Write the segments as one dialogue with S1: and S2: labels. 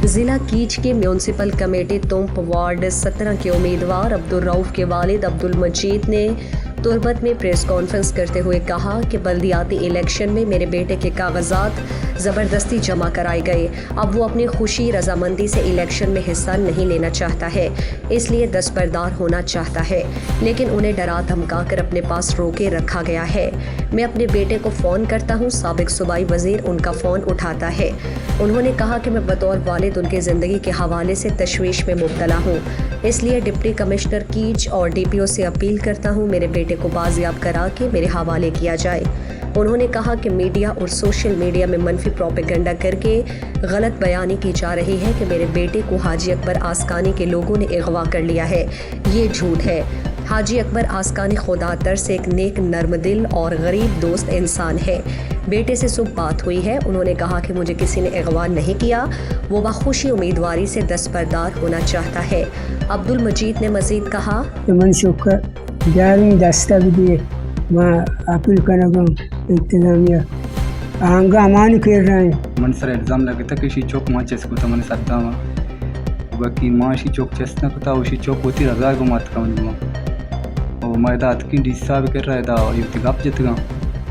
S1: ضلع کیچ کے municipal committee تمپ ward 17 کے امیدوار عبدالرؤف کے والد عبدالمجید نے تربت میں پریس کانفرنس کرتے ہوئے کہا کہ بلدیاتی الیکشن میں میرے بیٹے کے کاغذات زبردستی جمع کرائے گئے۔ اب وہ اپنی خوشی رضامندی سے الیکشن میں حصہ نہیں لینا چاہتا ہے، اس لیے دستبردار ہونا چاہتا ہے، لیکن انہیں ڈرا دھمکا کر اپنے پاس روکے رکھا گیا ہے۔ میں اپنے بیٹے کو فون کرتا ہوں، سابق صوبائی وزیر ان کا فون اٹھاتا ہے۔ انہوں نے کہا کہ میں بطور والد ان کی زندگی کے حوالے سے تشویش میں مبتلا ہوں، اس لیے ڈپٹی کمشنر کیچ اور ڈی پی او سے اپیل کرتا ہوں میرے بیٹے کو بازیاب کرا کے میرے حوالے کیا جائے۔ انہوں نے کہا کہ میڈیا اور سوشل میڈیا میں منفی پروپیگنڈا کر کے غلط بیانی کی جا رہی ہے کہ میرے بیٹے کو حاجی اکبر آسکانی کے لوگوں نے اغوا کر لیا ہے، یہ جھوٹ ہے۔ حاجی اکبر آسکانی خدا ترس سے ایک نیک نرم دل اور غریب دوست انسان ہے۔ بیٹے سے صبح بات ہوئی ہے، انہوں نے کہا کہ مجھے کسی نے اغوا نہیں کیا، وہ بخوشی امیدواری سے دستبردار ہونا چاہتا ہے۔ عبدالمجید نے مزید کہا
S2: منسوخ جاری دستہ بھی میں اپیل کرنا انتظامیہ آنگا امان کر رہے ہیں۔
S3: من سر الزام لگتا کہ شی چوک ماں چس کو تا من سدا ما باقی ماں شی چوک چسنا کو تا وشی چوک ہوتی رضا کو مات کا من او مائدات کی حساب کر رہا دا اتگاپ جتگا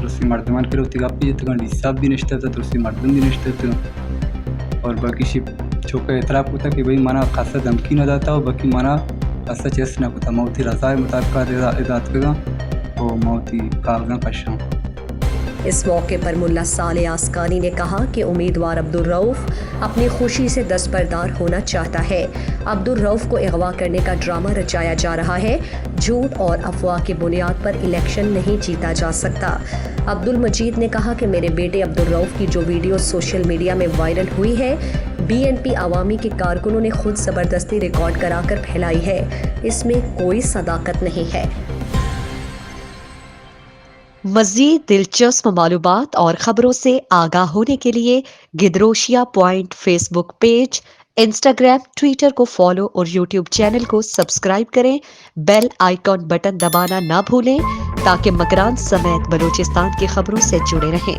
S3: رسی مردمان کرو اتگاپ جتگا حساب بھی نشتا تھا رسی مردم بھی نشتا تھا اور باقی شی چوک اعتراف ہوتا کہ بھئی مانا خاصا دھمکی نہ داتا اور باقی مانا خاصا چسنا کو تا موتی رضا مطابقات ادات کگا او موتی کاغذاں پشاں۔
S1: اس موقع پر ملا صالح آسکانی نے کہا کہ امیدوار عبدالرؤف اپنی خوشی سے دستبردار ہونا چاہتا ہے۔ عبدالرؤف کو اغوا کرنے کا ڈرامہ رچایا جا رہا ہے، جھوٹ اور افواہ کی بنیاد پر الیکشن نہیں جیتا جا سکتا۔ عبدالمجید نے کہا کہ میرے بیٹے عبدالرؤف کی جو ویڈیو سوشل میڈیا میں وائرل ہوئی ہے، بی این پی عوامی کے کارکنوں نے خود زبردستی ریکارڈ کرا کر پھیلائی ہے، اس میں کوئی صداقت نہیں ہے۔ مزید دلچسپ معلومات اور خبروں سے آگاہ ہونے کے لیے Gedrosia point Facebook page, Instagram, Twitter کو فالو اور یوٹیوب چینل کو سبسکرائب کریں۔ بیل آئیکن بٹن دبانا نہ بھولیں تاکہ مکران سمیت بلوچستان کی خبروں سے جڑے رہیں۔